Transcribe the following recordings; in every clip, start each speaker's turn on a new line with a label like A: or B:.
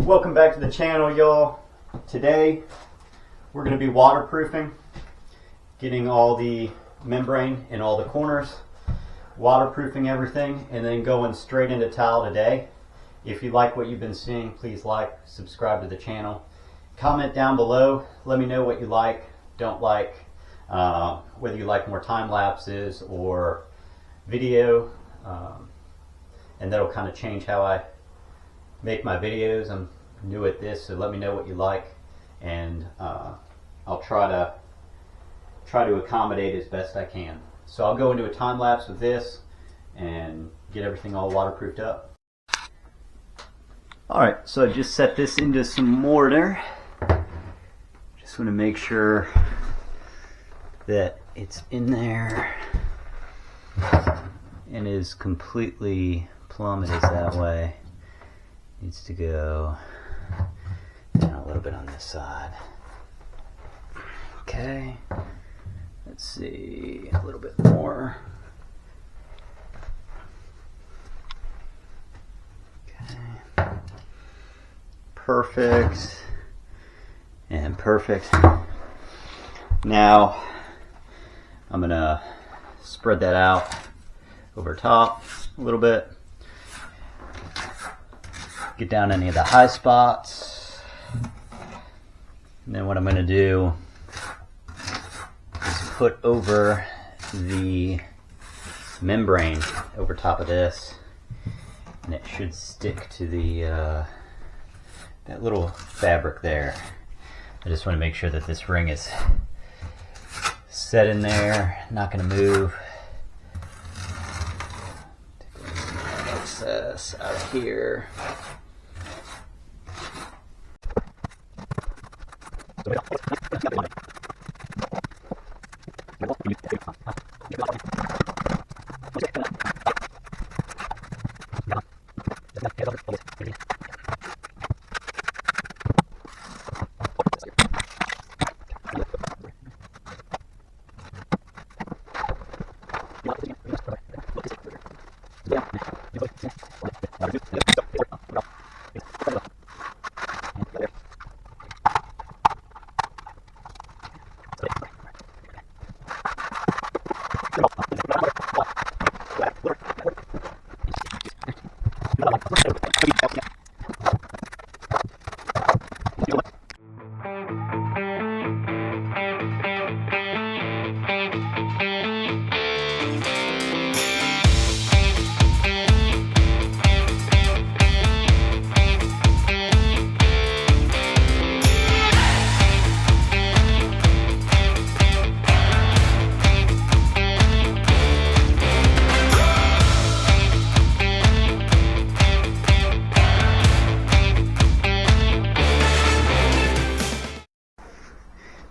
A: Welcome back to the channel, y'all. Today we're going to be waterproofing, getting all the membrane in all the corners, waterproofing everything, and then going straight into tile today. If you like what you've been seeing, please like, subscribe to the channel, comment down below, let me know what you like, don't like, whether you like more time lapses or video, and that'll kind of change how I make my videos. I'm new at this, so let me know what you like, and I'll try to accommodate as best I can. So I'll go into a time lapse with this and get everything all waterproofed up. Alright, so I just set this into some mortar. Just want to make sure that it's in there and is completely plumb. It is that way. Needs to go down a little bit on this side. Okay, let's see, a little bit more. Okay, perfect and perfect. Now I'm gonna spread that out over top a little bit. Get down any of the high spots. And then what I'm going to do is put over the membrane over top of this, and it should stick to the that little fabric there. I just want to make sure that this ring is set in there, not going to move. Take some excess out of here.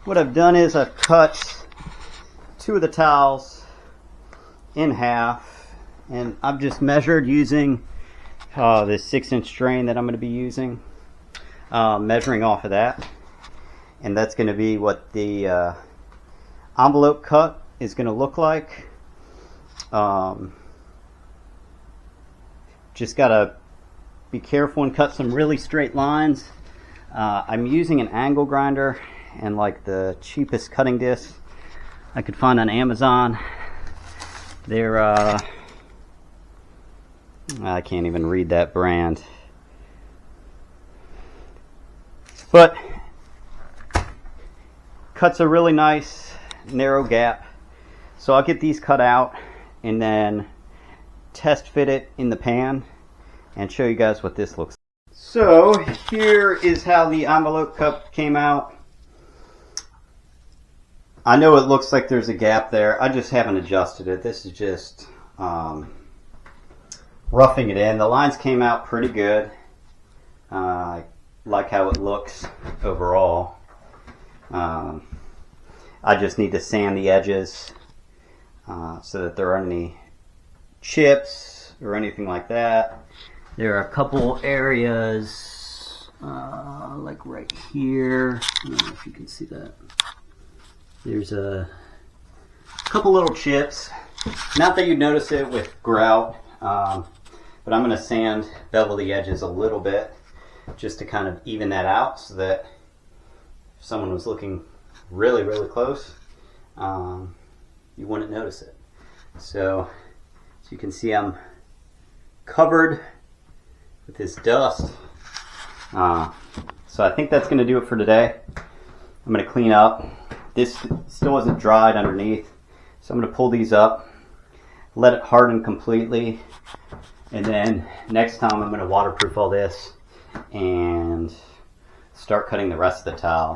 A: What I've done is I've cut two of the tiles in half, and I've just measured using this 6-inch strain that I'm going to be using, measuring off of that, and that's going to be what the envelope cut is going to look like. Just got to be careful and cut some really straight lines. I'm using an angle grinder and like the cheapest cutting discs I could find on Amazon. They're I can't even read that brand, but cuts a really nice narrow gap. So I'll get these cut out and then test fit it in the pan and show you guys what this looks like. So here is how the envelope cup came out. I know it looks like there's a gap there. I just haven't adjusted it. This is just roughing it in. The lines came out pretty good. I like how it looks overall. I just need to sand the edges so that there aren't any chips or anything like that. There are a couple areas like right here. I don't know if you can see that. There's a couple little chips. Not that you'd notice it with grout, but I'm going to bevel the edges a little bit. just to kind of even that out so that if someone was looking really, really close, you wouldn't notice it. So as you can see, I'm covered with this dust. So I think that's going to do it for today. I'm going to clean up. This still isn't dried underneath, so I'm going to pull these up, let it harden completely, and then next time I'm going to waterproof all this and start cutting the rest of the tile.